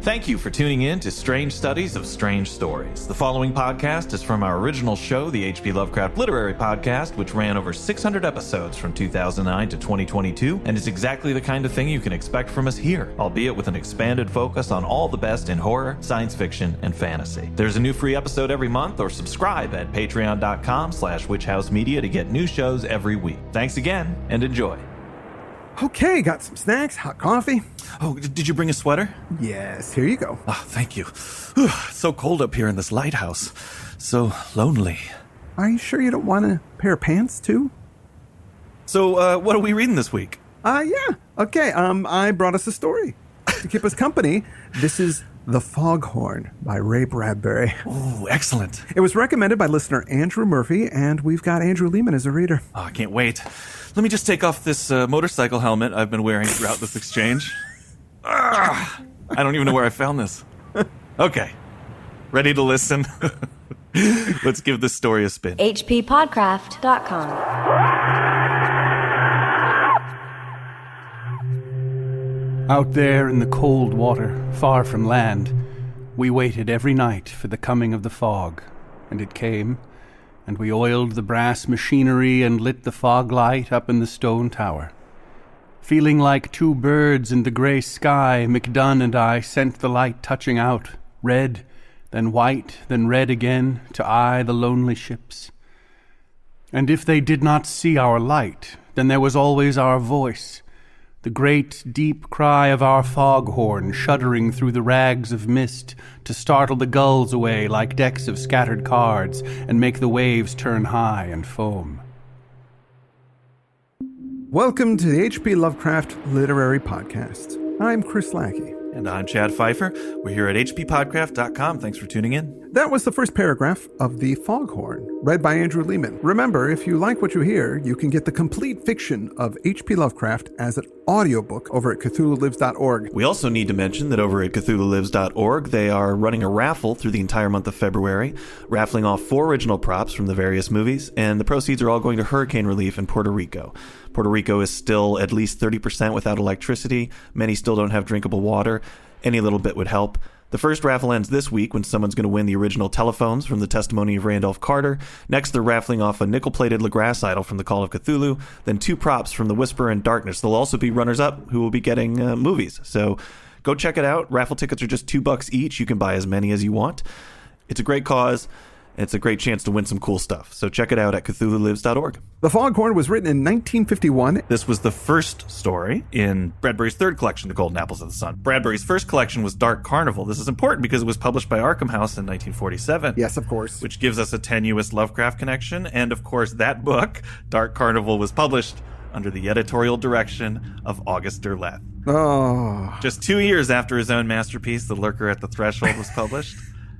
Thank you for tuning in to Strange Studies of Strange Stories. The following podcast is from our original show, the H.P. Lovecraft Literary Podcast, which ran over 600 episodes from 2009 to 2022, and is exactly the kind of thing you can expect from us here, albeit with an expanded focus on all the best in horror, science fiction, and fantasy. There's a new free episode every month, or subscribe at patreon.com/witchhousemedia to get new shows every week. Thanks again, and enjoy. Okay, got some snacks, hot coffee. Oh, did you bring a sweater? Yes, here you go. Oh, thank you. Whew, it's so cold up here in this lighthouse. So lonely. Are you sure you don't want a pair of pants, too? So, what are we reading this week? Yeah. Okay, I brought us a story to keep us company. This is The Foghorn by Ray Bradbury. Oh, excellent. It was recommended by listener Andrew Murphy, and we've got Andrew Lehman as a reader. Oh, I can't wait. Let me just take off this motorcycle helmet I've been wearing throughout this exchange. I don't even know where I found this. Okay. Ready to listen? Let's give this story a spin. hppodcraft.com. Out there in the cold water, far from land, we waited every night for the coming of the fog, and it came, and we oiled the brass machinery and lit the fog light up in the stone tower. Feeling like two birds in the gray sky, McDunn and I sent the light touching out, red, then white, then red again, to eye the lonely ships. And if they did not see our light, then there was always our voice, the great, deep cry of our foghorn shuddering through the rags of mist to startle the gulls away like decks of scattered cards and make the waves turn high and foam. Welcome to the H.P. Lovecraft Literary Podcast. I'm Chris Lackey. And I'm Chad Pfeiffer. We're here at hppodcraft.com. Thanks for tuning in. That was the first paragraph of The Foghorn, read by Andrew Lehman. Remember, if you like what you hear, you can get the complete fiction of H.P. Lovecraft as an audiobook over at CthulhuLives.org. We also need to mention that over at CthulhuLives.org, they are running a raffle through the entire month of February, raffling off 4 original props from the various movies, and the proceeds are all going to hurricane relief in Puerto Rico. Puerto Rico is still at least 30% without electricity. Many still don't have drinkable water. Any little bit would help. The first raffle ends this week when someone's going to win the original telephones from the testimony of Randolph Carter. Next, they're raffling off a nickel-plated LaGrasse idol from the Call of Cthulhu, then 2 props from the Whisper and Darkness. There'll also be runners-up who will be getting movies. So go check it out. Raffle tickets are just $2 each. You can buy as many as you want. It's a great cause. It's a great chance to win some cool stuff. So check it out at CthulhuLives.org. The Foghorn was written in 1951. This was the first story in Bradbury's third collection, The Golden Apples of the Sun. Bradbury's first collection was Dark Carnival. This is important because it was published by Arkham House in 1947. Yes, of course. Which gives us a tenuous Lovecraft connection. And of course, that book, Dark Carnival, was published under the editorial direction of August Derleth. Oh. Just 2 years after his own masterpiece, The Lurker at the Threshold, was published.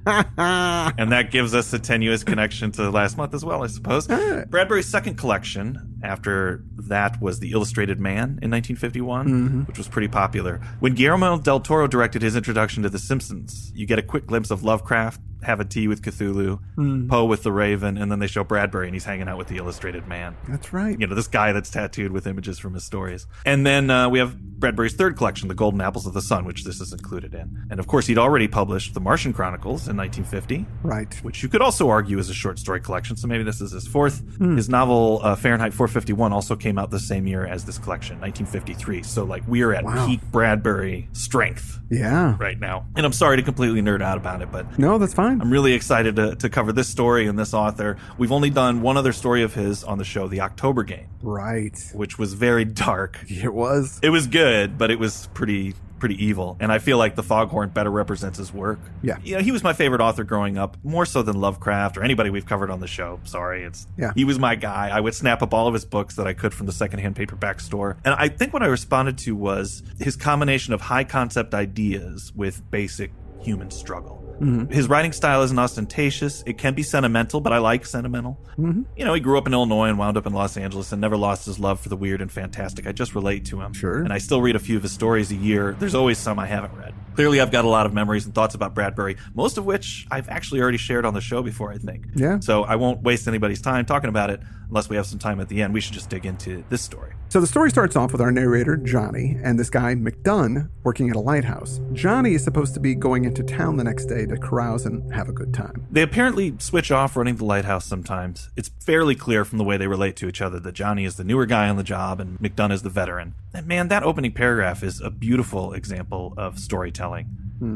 And that gives us a tenuous connection to last month as well, I suppose. Bradbury's second collection after that was The Illustrated Man in 1951, which was pretty popular. When Guillermo del Toro directed his introduction to The Simpsons, you get a quick glimpse of Lovecraft, Have a Tea with Cthulhu, Poe with the Raven, and then they show Bradbury and he's hanging out with The Illustrated Man. That's right. You know, this guy that's tattooed with images from his stories. And then we have Bradbury's third collection, The Golden Apples of the Sun, which this is included in. And of course, he'd already published The Martian Chronicles in 1950. Right. Which you could also argue is a short story collection, so maybe this is his fourth. His novel, Fahrenheit 451, also came out the same year as this collection, 1953. So, like, we're at peak Bradbury strength right now. And I'm sorry to completely nerd out about it, but no, that's fine. I'm really excited to cover this story and this author. We've only done one other story of his on the show, The October Game. Right. Which was very dark. It was. It was good, but it was pretty evil. And I feel like The Foghorn better represents his work. Yeah. You know, he was my favorite author growing up, more so than Lovecraft or anybody we've covered on the show. Sorry. He was my guy. I would snap up all of his books that I could from the secondhand paperback store. And I think what I responded to was his combination of high concept ideas with basic human struggle. His writing style isn't ostentatious. It can be sentimental, but I like sentimental. You know, he grew up in Illinois and wound up in Los Angeles and never lost his love for the weird and fantastic. I just relate to him. Sure. And I still read a few of his stories a year. There's always some I haven't read. Clearly, I've got a lot of memories and thoughts about Bradbury, most of which I've actually already shared on the show before, I think. Yeah. So I won't waste anybody's time talking about it unless we have some time at the end. We should just dig into this story. So the story starts off with our narrator, Johnny, and this guy, McDunn, working at a lighthouse. Johnny is supposed to be going into town the next day to carouse and have a good time. They apparently switch off running the lighthouse sometimes. It's fairly clear from the way they relate to each other that Johnny is the newer guy on the job and McDunn is the veteran. And man, that opening paragraph is a beautiful example of storytelling.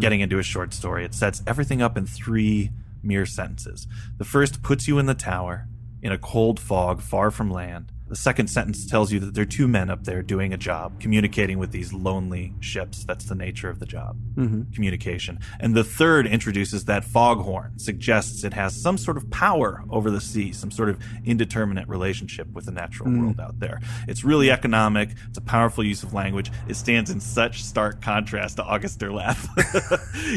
Getting into a short story, it sets everything up in 3 mere sentences. The first puts you in the tower, in a cold fog far from land. The second sentence tells you that there are 2 men up there doing a job, communicating with these lonely ships. That's the nature of the job, communication. And the third introduces that foghorn, suggests it has some sort of power over the sea, some sort of indeterminate relationship with the natural world out there. It's really economic. It's a powerful use of language. It stands in such stark contrast to August Derleth.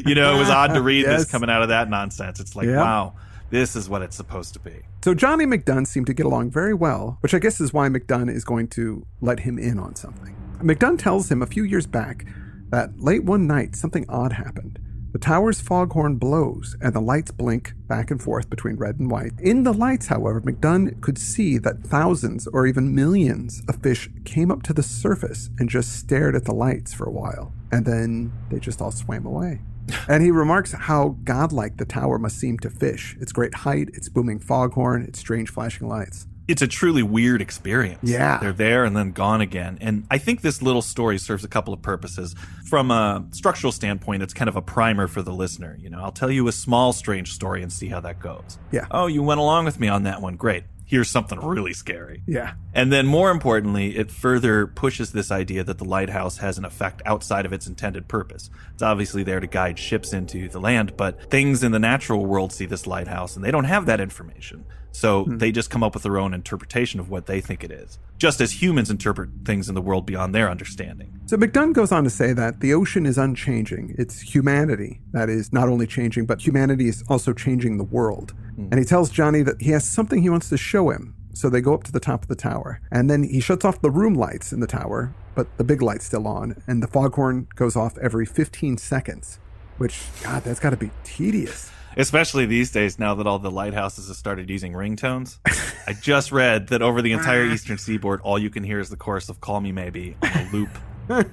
You know, it was odd to read this coming out of that nonsense. It's like, wow. This is what it's supposed to be. So Johnny and McDunn seem to get along very well, which I guess is why McDunn is going to let him in on something. McDunn tells him a few years back that late one night something odd happened. The tower's foghorn blows and the lights blink back and forth between red and white. In the lights, however, McDunn could see that thousands or even millions of fish came up to the surface and just stared at the lights for a while. And then they just all swam away. And he remarks how godlike the tower must seem to fish. Its great height, its booming foghorn, its strange flashing lights. It's a truly weird experience. Yeah. They're there and then gone again. And I think this little story serves a couple of purposes. From a structural standpoint, it's kind of a primer for the listener. You know, I'll tell you a small, strange story and see how that goes. Yeah. Oh, you went along with me on that one. Great. Here's something really scary. Yeah. And then more importantly, it further pushes this idea that the lighthouse has an effect outside of its intended purpose. It's obviously there to guide ships into the land, but things in the natural world see this lighthouse and they don't have that information. So they just come up with their own interpretation of what they think it is, just as humans interpret things in the world beyond their understanding. So McDunn goes on to say that the ocean is unchanging. It's humanity that is not only changing, but humanity is also changing the world. And he tells Johnny that he has something he wants to show him. So they go up to the top of the tower. And then he shuts off the room lights in the tower, but the big light's still on. And the foghorn goes off every 15 seconds, which, God, that's got to be tedious. Especially these days, now that all the lighthouses have started using ringtones. I just read that over the entire eastern seaboard, all you can hear is the chorus of Call Me Maybe on a loop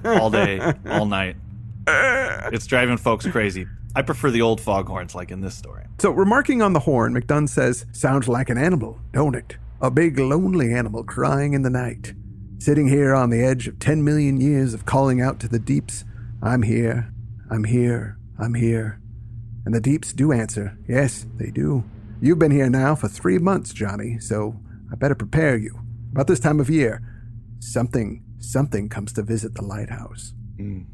all day, all night. It's driving folks crazy. I prefer the old foghorns like in this story. So remarking on the horn, McDunn says, "Sounds like an animal, don't it? A big, lonely animal crying in the night. Sitting here on the edge of 10 million years of calling out to the deeps, I'm here, I'm here, I'm here. And the deeps do answer. Yes, they do. You've been here now for 3 months, Johnny, so I better prepare you. About this time of year, something comes to visit the lighthouse."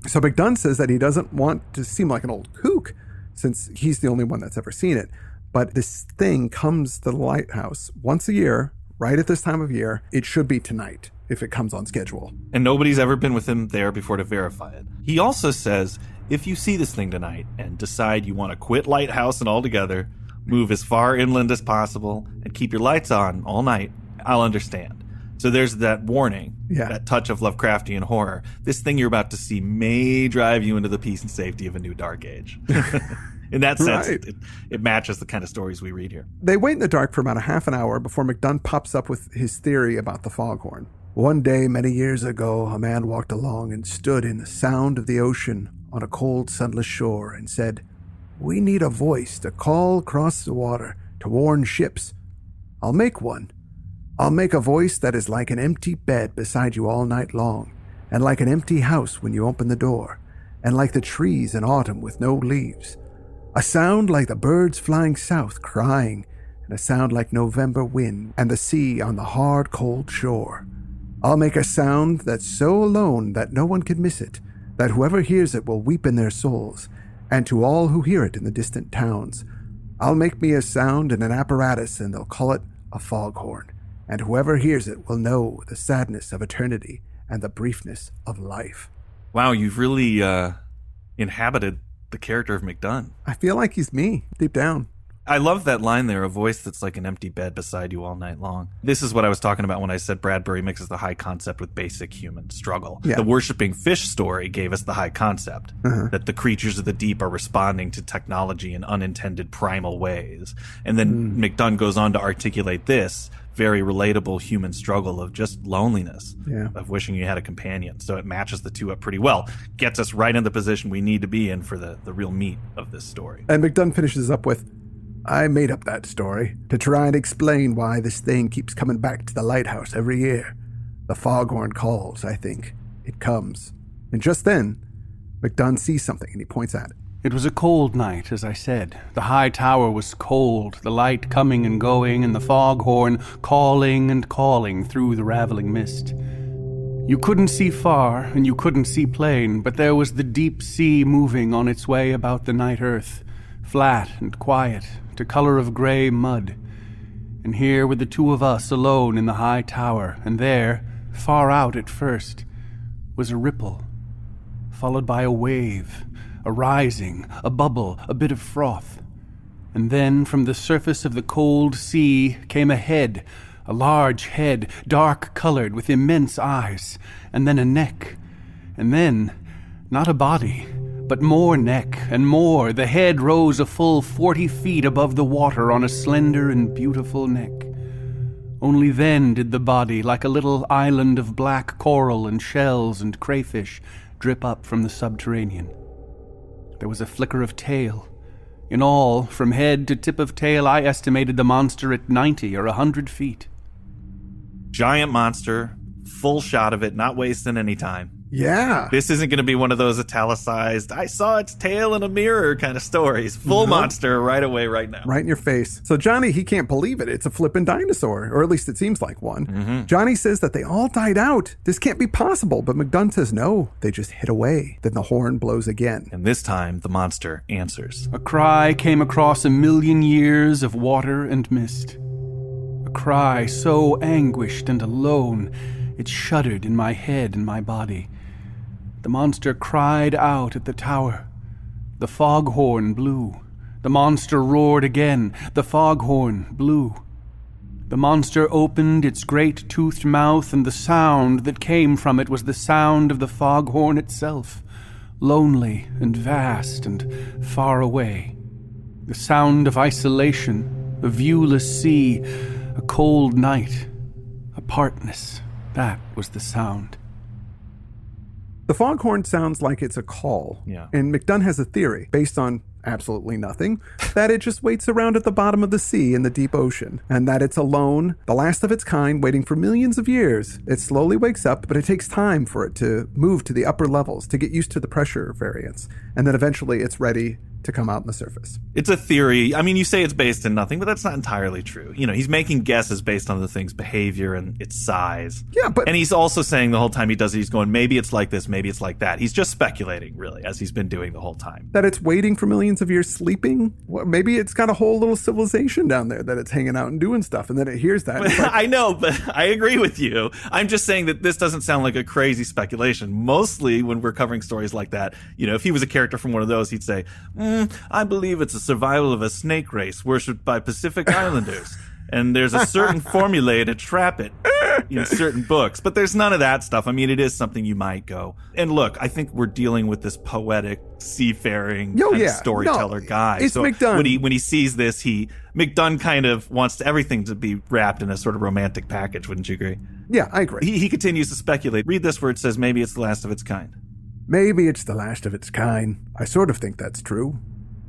So McDunn says that he doesn't want to seem like an old kook, since he's the only one that's ever seen it. But this thing comes to the lighthouse once a year, right at this time of year. It should be tonight, if it comes on schedule. And nobody's ever been with him there before to verify it. He also says, if you see this thing tonight and decide you want to quit lighthousing altogether, move as far inland as possible, and keep your lights on all night, I'll understand. So there's that warning, that touch of Lovecraftian horror. This thing you're about to see may drive you into the peace and safety of a new dark age. In that sense, it matches the kind of stories we read here. They wait in the dark for about a half an hour before McDunn pops up with his theory about the foghorn. "One day, many years ago, a man walked along and stood in the sound of the ocean on a cold, sunless shore and said, 'We need a voice to call across the water to warn ships. I'll make one. I'll make a voice that is like an empty bed beside you all night long, and like an empty house when you open the door, and like the trees in autumn with no leaves. A sound like the birds flying south crying, and a sound like November wind and the sea on the hard, cold shore. I'll make a sound that's so alone that no one can miss it, that whoever hears it will weep in their souls, and to all who hear it in the distant towns, I'll make me a sound and an apparatus, and they'll call it a foghorn. And whoever hears it will know the sadness of eternity and the briefness of life.'" Wow, you've really inhabited the character of McDunn. I feel like he's me, deep down. I love that line there, a voice that's like an empty bed beside you all night long. This is what I was talking about when I said Bradbury mixes the high concept with basic human struggle. Yeah. The worshipping fish story gave us the high concept, that the creatures of the deep are responding to technology in unintended primal ways. And then McDunn goes on to articulate this very relatable human struggle of just loneliness, of wishing you had a companion. So it matches the two up pretty well. Gets us right in the position we need to be in for the real meat of this story. And McDunn finishes up with, I made up that story to try and explain why this thing keeps coming back to the lighthouse every year. The foghorn calls, I think. It comes. And just then, McDunn sees something and he points at it. It was a cold night, as I said. The high tower was cold, the light coming and going, and the foghorn calling and calling through the raveling mist. You couldn't see far, and you couldn't see plain, but there was the deep sea moving on its way about the night earth, flat and quiet, to color of gray mud. And here were the two of us alone in the high tower, and there, far out at first, was a ripple, followed by a wave, a rising, a bubble, a bit of froth. And then from the surface of the cold sea came a head, a large head, dark-colored with immense eyes, and then a neck, and then, not a body, but more neck and more. The head rose a full 40 feet above the water on a slender and beautiful neck. Only then did the body, like a little island of black coral and shells and crayfish, drip up from the subterranean. There was a flicker of tail. In all, from head to tip of tail, I estimated the monster at 90 or 100 feet. Giant monster, full shot of it, not wasting any time. Yeah. This isn't going to be one of those italicized, I saw its tail in a mirror kind of stories. Full monster right away, right now. Right in your face. So Johnny, he can't believe it. It's a flippin' dinosaur, or at least it seems like one. Johnny says that they all died out. This can't be possible. But McDunn says no, they just hid away. Then the horn blows again. And this time, the monster answers. A cry came across 1,000,000 years of water and mist. A cry so anguished and alone, it shuddered in my head and my body. The monster cried out at the tower. The foghorn blew. The monster roared again. The foghorn blew. The monster opened its great toothed mouth, and the sound that came from it was the sound of the foghorn itself, lonely and vast and far away. The sound of isolation, a viewless sea, a cold night, apartness. That was the sound. The foghorn sounds like it's a call. Yeah. And McDunn has a theory, based on absolutely nothing, that it just waits around at the bottom of the sea in the deep ocean, and that it's alone, the last of its kind, waiting for millions of years. It slowly wakes up, but it takes time for it to move to the upper levels, to get used to the pressure variance, and then eventually it's ready to come out on the surface. It's a theory. I mean, you say it's based in nothing, but that's not entirely true. You know, he's making guesses based on the thing's behavior and its size. Yeah, but... And he's also saying the whole time he does it, he's going, maybe it's like this, maybe it's like that. He's just speculating, really, as he's been doing the whole time. That it's waiting for millions of years sleeping? Well, maybe it's got a whole little civilization down there that it's hanging out and doing stuff, and then it hears that. Like, I know, but I agree with you. I'm just saying that this doesn't sound like a crazy speculation. Mostly when we're covering stories like that, you know, if he was a character from one of those, he'd say, I believe it's a survival of a snake race worshipped by Pacific Islanders. And there's a certain formulae to trap it in certain books. But there's none of that stuff. I mean, it is something you might go. And look, I think we're dealing with this poetic, seafaring kind of storyteller guy. It's so McDunn. when he sees this, McDunn kind of wants everything to be wrapped in a sort of romantic package. Wouldn't you agree? Yeah, I agree. He continues to speculate. Read this where it says, maybe it's the last of its kind. Maybe it's the last of its kind. I sort of think that's true.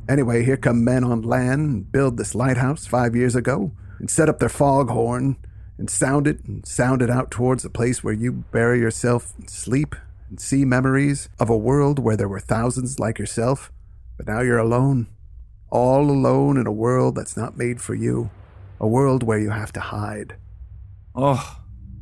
Anyway, here come men on land and build this lighthouse 5 years ago and set up their foghorn and sound it out towards the place where you bury yourself and sleep and see memories of a world where there were thousands like yourself. But now you're alone, all alone in a world that's not made for you, a world where you have to hide. Oh,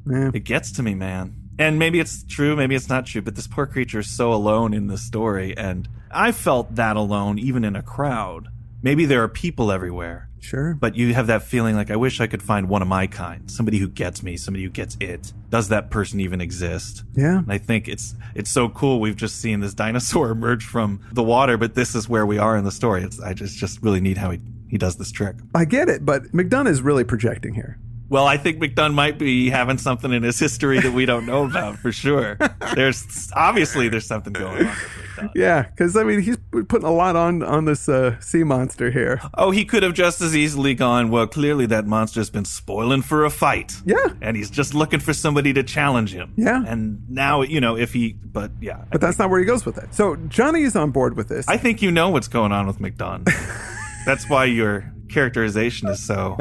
Yeah. It gets to me, man. And maybe it's true, maybe it's not true, but this poor creature is so alone in this story, and I felt that alone even in a crowd. Maybe there are people everywhere. Sure. But you have that feeling like, I wish I could find one of my kind, somebody who gets me, somebody who gets it. Does that person even exist? Yeah. And I think it's so cool. We've just seen this dinosaur emerge from the water, but this is where we are in the story. I just really need how he he does this trick. I get it, but McDunn is really projecting here. Well, I think McDunn might be having something in his history that we don't know about for sure. There's something going on with McDunn. Yeah, because, I mean, he's putting a lot on this sea monster here. Oh, he could have just as easily gone, well, clearly that monster's been spoiling for a fight. Yeah. And he's just looking for somebody to challenge him. Yeah. And now, but yeah. But that's not where he goes with it. So Johnny is on board with this. I think you know what's going on with McDunn. That's why your characterization is so...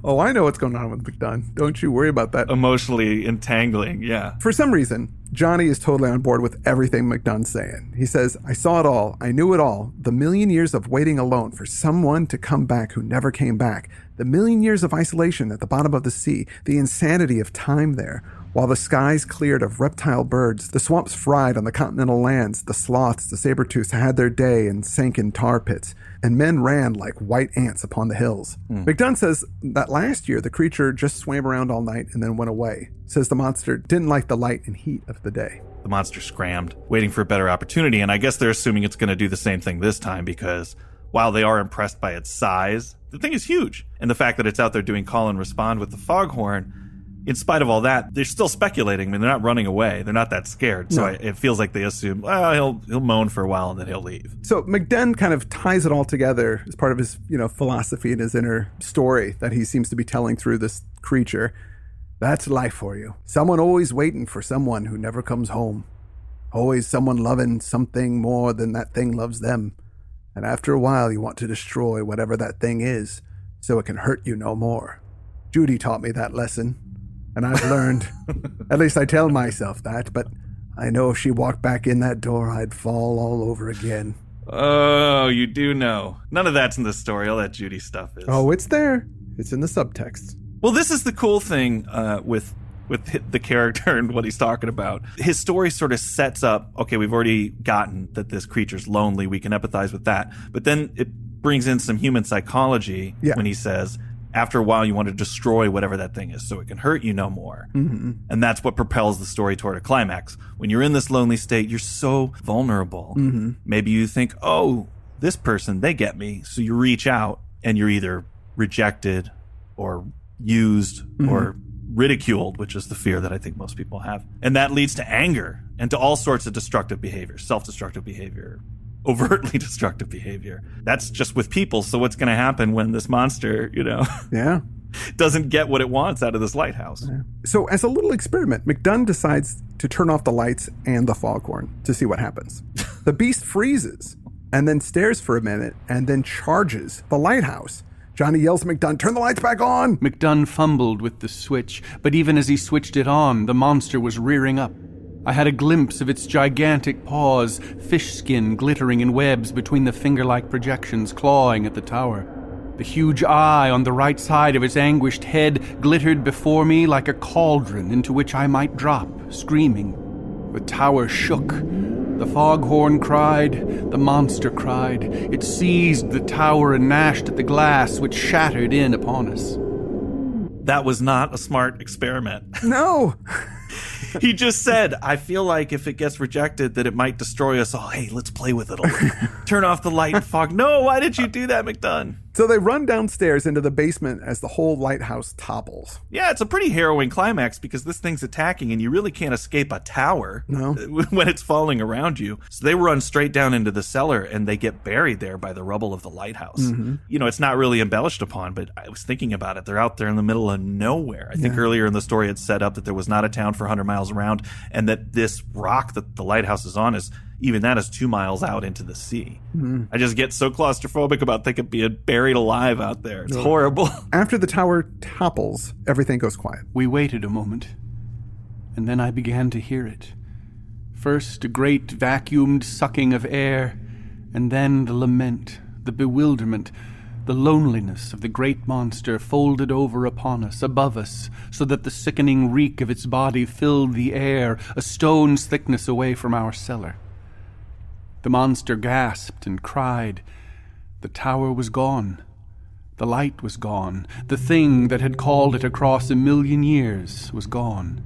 Oh, I know what's going on with McDunn. Don't you worry about that. Emotionally entangling, yeah. For some reason, Johnny is totally on board with everything McDunn's saying. He says, I saw it all. I knew it all. The million years of waiting alone for someone to come back who never came back. The million years of isolation at the bottom of the sea. The insanity of time there. While the skies cleared of reptile birds, the swamps fried on the continental lands, the sloths, the saber-toothed had their day and sank in tar pits, and men ran like white ants upon the hills. McDunn says that last year the creature just swam around all night and then went away. Says the monster didn't like the light and heat of the day. The monster scrammed, waiting for a better opportunity, and I guess they're assuming it's going to do the same thing this time because while they are impressed by its size, the thing is huge. And the fact that it's out there doing call and respond with the foghorn, in spite of all that, they're still speculating. I mean, they're not running away. They're not that scared. So it feels like they assume, well, he'll moan for a while and then he'll leave. So McDunn kind of ties it all together as part of his, philosophy and his inner story that he seems to be telling through this creature. That's life for you. Someone always waiting for someone who never comes home. Always someone loving something more than that thing loves them. And after a while, you want to destroy whatever that thing is so it can hurt you no more. Judy taught me that lesson. And I've learned, at least I tell myself that, but I know if she walked back in that door, I'd fall all over again. Oh, you do know. None of that's in the story. All that Judy stuff is. Oh, it's there. It's in the subtext. Well, this is the cool thing with the character and what he's talking about. His story sort of sets up, okay, we've already gotten that this creature's lonely. We can empathize with that. But then it brings in some human psychology when he says, after a while, you want to destroy whatever that thing is so it can hurt you no more. Mm-hmm. And that's what propels the story toward a climax. When you're in this lonely state, you're so vulnerable. Mm-hmm. Maybe you think, oh, this person, they get me. So you reach out and you're either rejected or used or ridiculed, which is the fear that I think most people have. And that leads to anger and to all sorts of destructive behavior, self-destructive behavior, overtly destructive behavior. That's just with people. So what's going to happen when this monster, doesn't get what it wants out of this lighthouse? Yeah. So as a little experiment, McDunn decides to turn off the lights and the foghorn to see what happens. The beast freezes and then stares for a minute and then charges the lighthouse. Johnny yells at McDunn, "Turn the lights back on!" McDunn fumbled with the switch, but even as he switched it on, the monster was rearing up. I had a glimpse of its gigantic paws, fish skin glittering in webs between the finger-like projections clawing at the tower. The huge eye on the right side of its anguished head glittered before me like a cauldron into which I might drop, screaming. The tower shook. The foghorn cried. The monster cried. It seized the tower and gnashed at the glass, which shattered in upon us. That was not a smart experiment. No! He just said, I feel like if it gets rejected that it might destroy us all. Hey, let's play with it a little. Turn off the light and fog. No, why did you do that, McDunn? So they run downstairs into the basement as the whole lighthouse topples. Yeah, it's a pretty harrowing climax because this thing's attacking and you really can't escape a tower when it's falling around you. So they run straight down into the cellar and they get buried there by the rubble of the lighthouse. Mm-hmm. It's not really embellished upon, but I was thinking about it. They're out there in the middle of nowhere. I think earlier in the story it set up that there was not a town for 100 miles around and that this rock that the lighthouse is on is 2 miles out into the sea. Mm. I just get so claustrophobic about thinking being buried alive out there. It's horrible. After the tower topples, everything goes quiet. We waited a moment, and then I began to hear it. First, a great vacuumed sucking of air, and then the lament, the bewilderment, the loneliness of the great monster folded over upon us, above us, so that the sickening reek of its body filled the air, a stone's thickness away from our cellar. The monster gasped and cried. The tower was gone. The light was gone. The thing that had called it across 1,000,000 years was gone.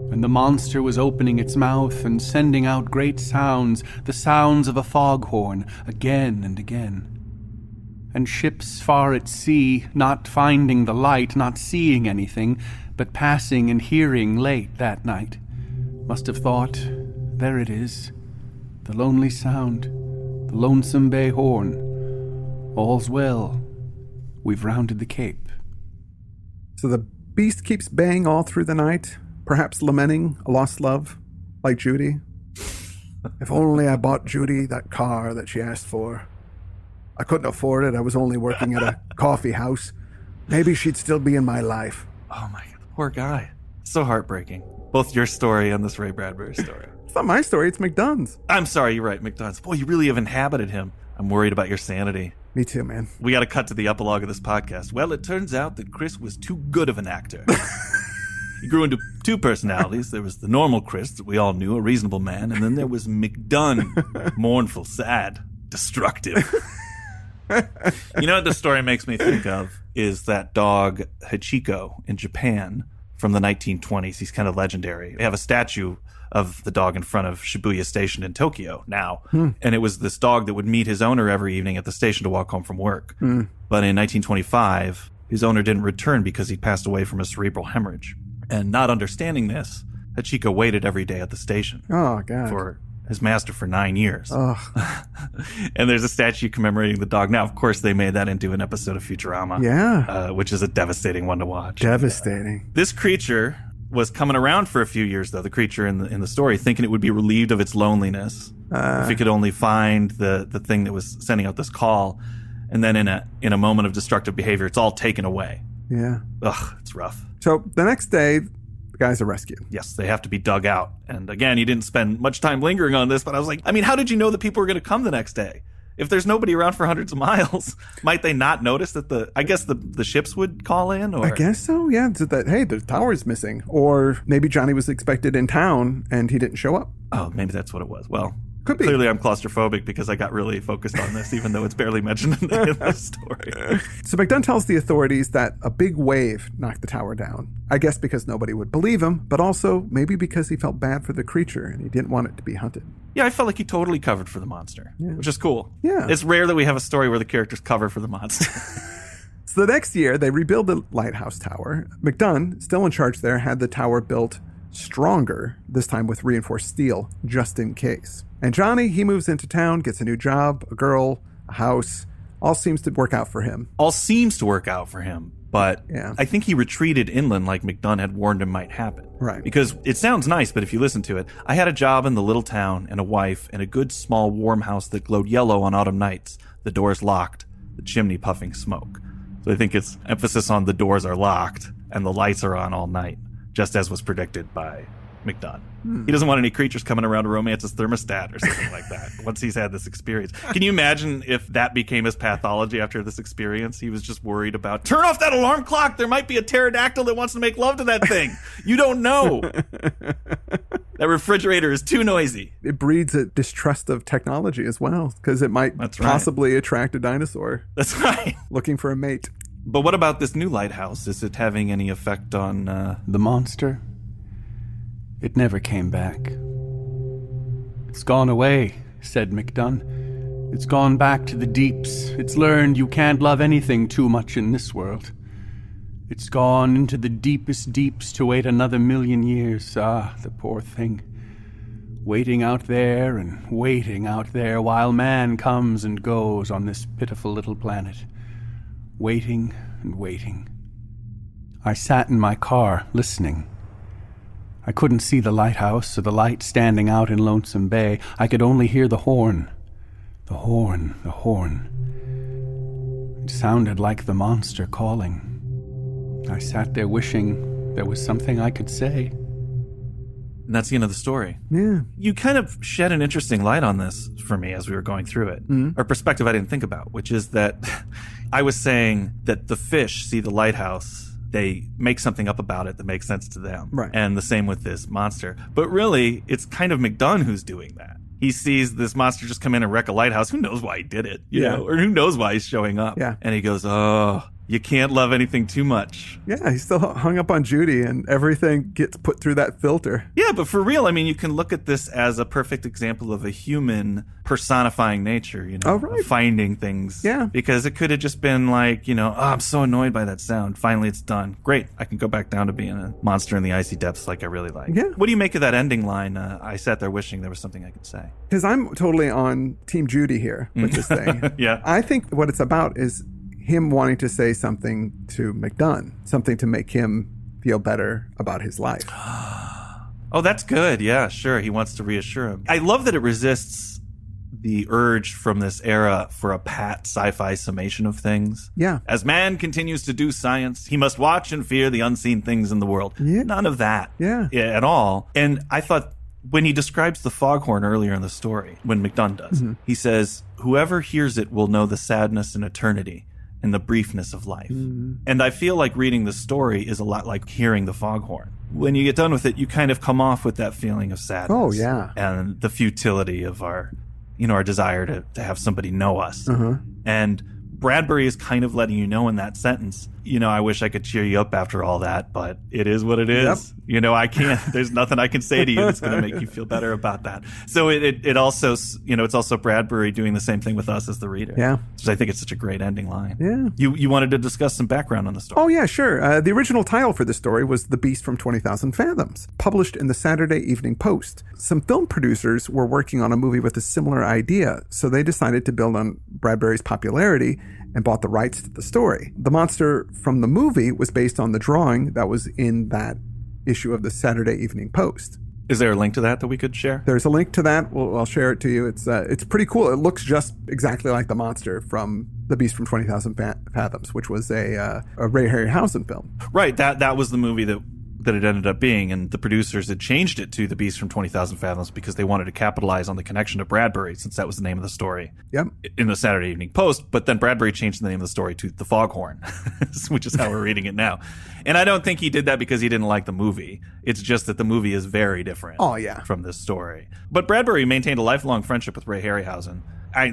And the monster was opening its mouth and sending out great sounds, the sounds of a foghorn, again and again. and ships far at sea, not finding the light, not seeing anything, but passing and hearing late that night, must have thought, there it is, the lonely sound, the lonesome bay horn. All's well. We've rounded the cape. So the beast keeps baying all through the night, perhaps lamenting a lost love, like Judy. If only I bought Judy that car that she asked for. I couldn't afford it. I was only working at a coffee house. Maybe she'd still be in my life. Oh my God, poor guy. So heartbreaking. Both your story and this Ray Bradbury story. It's not my story, it's McDunn's. I'm sorry, you're right, McDonald's. Boy, you really have inhabited him. I'm worried about your sanity. Me too, man. We got to cut to the epilogue of this podcast. Well, it turns out that Chris was too good of an actor. He grew into two personalities. There was the normal Chris that we all knew, a reasonable man, and then there was McDunn, mournful, sad, destructive. You know what this story makes me think of is that dog Hachiko in Japan from the 1920s. He's kind of legendary. They have a statue of the dog in front of Shibuya Station in Tokyo now. And it was this dog that would meet his owner every evening at the station to walk home from work. But in 1925, his owner didn't return because he passed away from a cerebral hemorrhage. And not understanding this, Hachiko waited every day at the station Oh, God. for his master for 9 years. Ugh. And there's a statue commemorating the dog. Now, of course, they made that into an episode of Futurama. Yeah. Which is a devastating one to watch. Devastating. This creature was coming around for a few years, though, the creature in the story, thinking it would be relieved of its loneliness if it could only find the thing that was sending out this call. And then in a moment of destructive behavior, it's all taken away. Yeah. Ugh, it's rough. So the next day, the guys are rescued. Yes, they have to be dug out. And again, you didn't spend much time lingering on this, but I was like, I mean, how did you know that people were going to come the next day? If there's nobody around for hundreds of miles, might they not notice that I guess the ships would call in? Or I guess so, yeah. So that, hey, the tower's missing. Or maybe Johnny was expected in town and he didn't show up. Oh, maybe that's what it was. Well, could be. Clearly I'm claustrophobic because I got really focused on this, even though it's barely mentioned in the story. So McDunn tells the authorities that a big wave knocked the tower down. I guess because nobody would believe him, but also maybe because he felt bad for the creature and he didn't want it to be hunted. Yeah, I felt like he totally covered for the monster, which is cool. Yeah. It's rare that we have a story where the characters cover for the monster. So the next year, they rebuild the lighthouse tower. McDunn, still in charge there, had the tower built stronger, this time with reinforced steel, just in case. And Johnny, he moves into town, gets a new job, a girl, a house. All seems to work out for him. All seems to work out for him, but Yeah. I think he retreated inland like McDunn had warned him might happen. Right. Because it sounds nice, but if you listen to it, I had a job in the little town and a wife and a good small warm house that glowed yellow on autumn nights, the doors locked, the chimney puffing smoke. So I think it's emphasis on the doors are locked and the lights are on all night, just as was predicted by McDunn. He doesn't want any creatures coming around to romance his thermostat or something like that once he's had this experience. Can you imagine if that became his pathology after this experience? He was just worried about, turn off that alarm clock. There might be a pterodactyl that wants to make love to that thing. You don't know. That refrigerator is too noisy. It breeds a distrust of technology as well, because it might possibly attract a dinosaur That's right. looking for a mate. But what about this new lighthouse? Is it having any effect on... The monster? It never came back. It's gone away, said McDunn. It's gone back to the deeps. It's learned you can't love anything too much in this world. It's gone into the deepest deeps to wait another 1,000,000 years. Ah, the poor thing. Waiting out there and waiting out there while man comes and goes on this pitiful little planet. Waiting and waiting. I sat in my car, listening. I couldn't see the lighthouse or the light standing out in Lonesome Bay. I could only hear the horn. The horn, the horn. It sounded like the monster calling. I sat there wishing there was something I could say. And that's the end of the story. Yeah. You kind of shed an interesting light on this for me as we were going through it. Or perspective I didn't think about, which is that I was saying that the fish see the lighthouse, they make something up about it that makes sense to them. Right. And the same with this monster. But really, it's kind of McDunn who's doing that. He sees this monster just come in and wreck a lighthouse. Who knows why he did it, you know? Or who knows why he's showing up. Yeah. And he goes, oh, You can't love anything too much. Yeah, he's still hung up on Judy, and everything gets put through that filter. Yeah, but for real, I mean, you can look at this as a perfect example of a human personifying nature, finding things. Yeah. Because it could have just been like, I'm so annoyed by that sound. Finally, it's done. Great. I can go back down to being a monster in the icy depths like I really like. Yeah. What do you make of that ending line? I sat there wishing there was something I could say. Because I'm totally on Team Judy here with this thing. Yeah. I think what it's about is him wanting to say something to McDunn, something to make him feel better about his life. Oh, that's good. Yeah, sure. He wants to reassure him. I love that it resists the urge from this era for a pat sci-fi summation of things. Yeah. As man continues to do science, he must watch and fear the unseen things in the world. Yeah. None of that Yeah. at all. And I thought when he describes the foghorn earlier in the story, when McDunn does, he says, whoever hears it will know the sadness and eternity and the briefness of life. And I feel like reading the story is a lot like hearing the foghorn. When you get done with it, you kind of come off with that feeling of sadness. Oh, yeah. And the futility of our desire to have somebody know us. And Bradbury is kind of letting you know in that sentence, I wish I could cheer you up after all that, but it is what it is. Yep. I can't, there's nothing I can say to you that's going to make you feel better about that. So it also, it's also Bradbury doing the same thing with us as the reader. Yeah. So I think it's such a great ending line. Yeah. You wanted to discuss some background on the story. Oh, yeah, sure. The original title for the story was The Beast from 20,000 Fathoms, published in the Saturday Evening Post. Some film producers were working on a movie with a similar idea, so they decided to build on Bradbury's popularity and bought the rights to the story. The monster from the movie was based on the drawing that was in that issue of the Saturday Evening Post. Is there a link to that we could share? There's a link to that. I'll share it to you. It's pretty cool. It looks just exactly like the monster from The Beast from 20,000 Fathoms, which was a Ray Harryhausen film. Right. That was the movie that it ended up being, and the producers had changed it to The Beast from 20,000 Fathoms because they wanted to capitalize on the connection to Bradbury, since that was the name of the story in the Saturday Evening Post. But then Bradbury changed the name of the story to The Foghorn, which is how we're reading it now. And I don't think he did that because he didn't like the movie. It's just that the movie is very different from this story. But Bradbury maintained a lifelong friendship with Ray Harryhausen.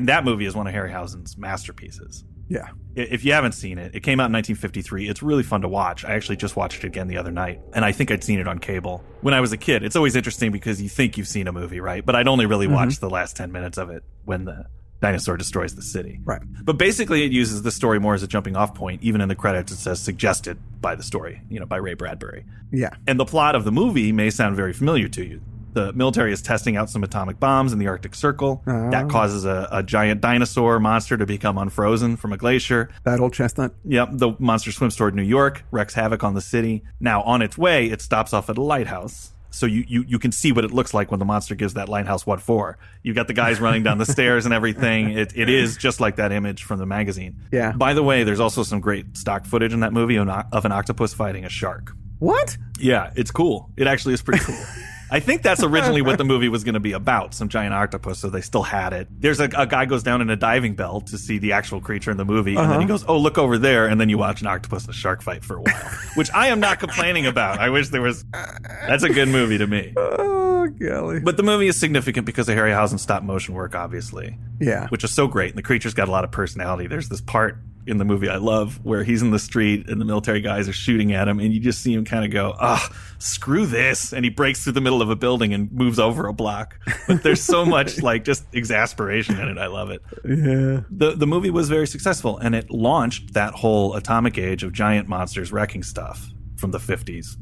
That movie is one of Harryhausen's masterpieces. Yeah. If you haven't seen it, it came out in 1953. It's really fun to watch. I actually just watched it again the other night, and I think I'd seen it on cable when I was a kid. It's always interesting because you think you've seen a movie, right? But I'd only really watched the last 10 minutes of it when the dinosaur destroys the city. Right. But basically it uses the story more as a jumping off point. Even in the credits, it says suggested by the story, by Ray Bradbury. Yeah. And the plot of the movie may sound very familiar to you. The military is testing out some atomic bombs in the Arctic Circle. That causes a giant dinosaur monster to become unfrozen from a glacier. That old chestnut. Yep. The monster swims toward New York, wreaks havoc on the city. Now, on its way, it stops off at a lighthouse. So you can see what it looks like when the monster gives that lighthouse what for. You got the guys running down the stairs and everything. It is just like that image from the magazine. Yeah. By the way, there's also some great stock footage in that movie of an octopus fighting a shark. What? Yeah, it's cool. It actually is pretty cool. I think that's originally what the movie was going to be about, some giant octopus, so they still had it. There's a guy goes down in a diving bell to see the actual creature in the movie, and then he goes, oh, look over there, and then you watch an octopus and a shark fight for a while, which I am not complaining about. I wish there was... That's a good movie to me. Oh, golly. But the movie is significant because of Harryhausen stop motion work, obviously. Yeah. Which is so great, and the creature's got a lot of personality. There's this part in the movie I love where he's in the street and the military guys are shooting at him, and you just see him kind of go, screw this, and he breaks through the middle of a building and moves over a block. But there's so much just exasperation in it. I love it. Yeah. The movie was very successful, and it launched that whole atomic age of giant monsters wrecking stuff from the 50s.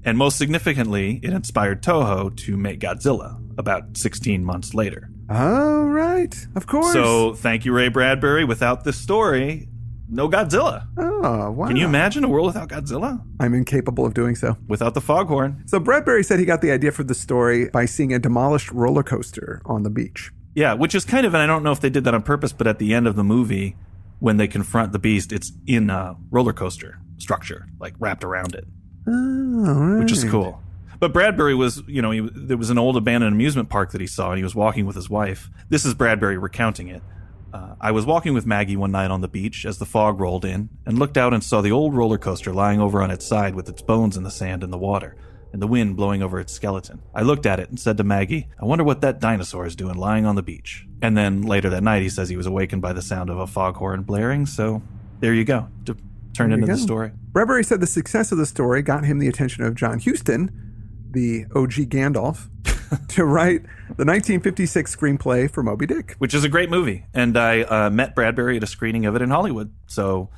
And most significantly, it inspired Toho to make Godzilla about 16 months later. Oh, right. Of course. So thank you, Ray Bradbury. Without this story, no Godzilla. Oh, wow. Can you imagine a world without Godzilla? I'm incapable of doing so. Without the foghorn. So Bradbury said he got the idea for the story by seeing a demolished roller coaster on the beach. Yeah, which is kind of, and I don't know if they did that on purpose, but at the end of the movie, when they confront the beast, it's in a roller coaster structure, wrapped around it. Oh, all right. Which is cool. But Bradbury was, there was an old abandoned amusement park that he saw, and he was walking with his wife. This is Bradbury recounting it. I was walking with Maggie one night on the beach as the fog rolled in, and looked out and saw the old roller coaster lying over on its side with its bones in the sand and the water, and the wind blowing over its skeleton. I looked at it and said to Maggie, I wonder what that dinosaur is doing lying on the beach. And then later that night, he says he was awakened by the sound of a foghorn blaring, so there you go. Turned into the story. Bradbury said the success of the story got him the attention of John Huston, the OG Gandalf, to write the 1956 screenplay for Moby Dick. Which is a great movie. And I met Bradbury at a screening of it in Hollywood. So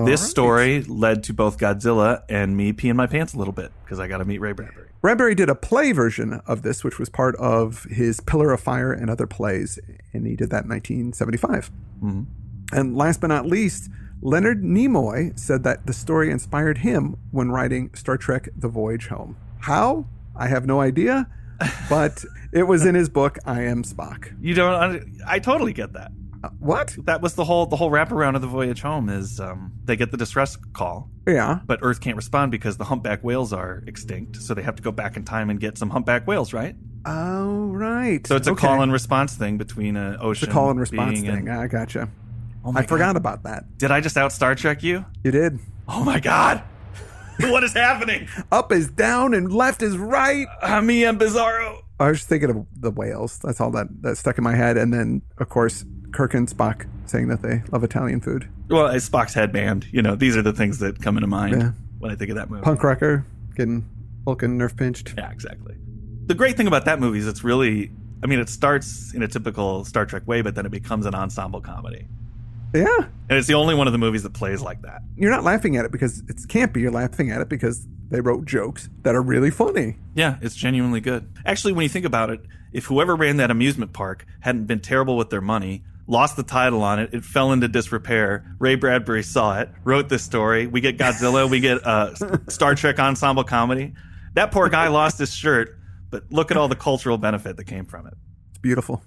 this story led to both Godzilla and me peeing my pants a little bit because I got to meet Ray Bradbury. Bradbury did a play version of this, which was part of his Pillar of Fire and other plays, and he did that in 1975. Mm-hmm. And last but not least, Leonard Nimoy said that the story inspired him when writing Star Trek The Voyage Home. How? I have no idea, but it was in his book, I Am Spock. You don't... I totally get that. What? That was the whole wraparound of The Voyage Home is they get the distress call. Yeah. But Earth can't respond because the humpback whales are extinct, so they have to go back in time and get some humpback whales, right? Oh, right. So it's a call and response thing between an ocean. It's a call and response thing. I gotcha. Oh my I forgot about that. Did I just out Star Trek you? You did. Oh my God. What is happening? Up is down and left is right. Me and Bizarro. I was just thinking of the whales. That's all that stuck in my head. And then, of course, Kirk and Spock saying that they love Italian food. Well, as Spock's headband, these are the things that come into mind when I think of that movie. Punk rocker getting Vulcan nerf pinched. Yeah, exactly. The great thing about that movie is it's really, it starts in a typical Star Trek way, but then it becomes an ensemble comedy. Yeah. And it's the only one of the movies that plays like that. You're not laughing at it because it's campy. You're laughing at it because they wrote jokes that are really funny. Yeah, it's genuinely good. Actually, when you think about it, if whoever ran that amusement park hadn't been terrible with their money, lost the title on it, it fell into disrepair, Ray Bradbury saw it, wrote this story, we get Godzilla, we get Star Trek ensemble comedy. That poor guy lost his shirt, but look at all the cultural benefit that came from it. It's beautiful.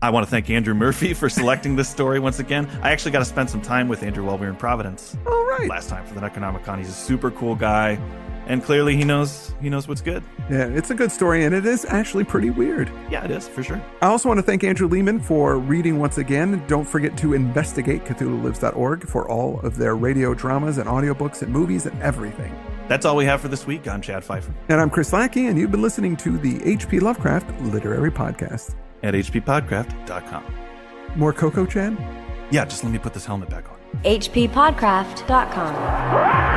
I want to thank Andrew Murphy for selecting this story once again. I actually got to spend some time with Andrew while we were in Providence. Oh, right. Last time for the Necronomicon. He's a super cool guy, and clearly he knows what's good. Yeah, it's a good story, and it is actually pretty weird. Yeah, it is, for sure. I also want to thank Andrew Lehman for reading once again. Don't forget to investigate CthulhuLives.org for all of their radio dramas and audiobooks and movies and everything. That's all we have for this week. I'm Chad Pfeiffer. And I'm Chris Lackey, and you've been listening to the H.P. Lovecraft Literary Podcast. At hppodcraft.com. More Coco, Chad? Yeah, just let me put this helmet back on. hppodcraft.com.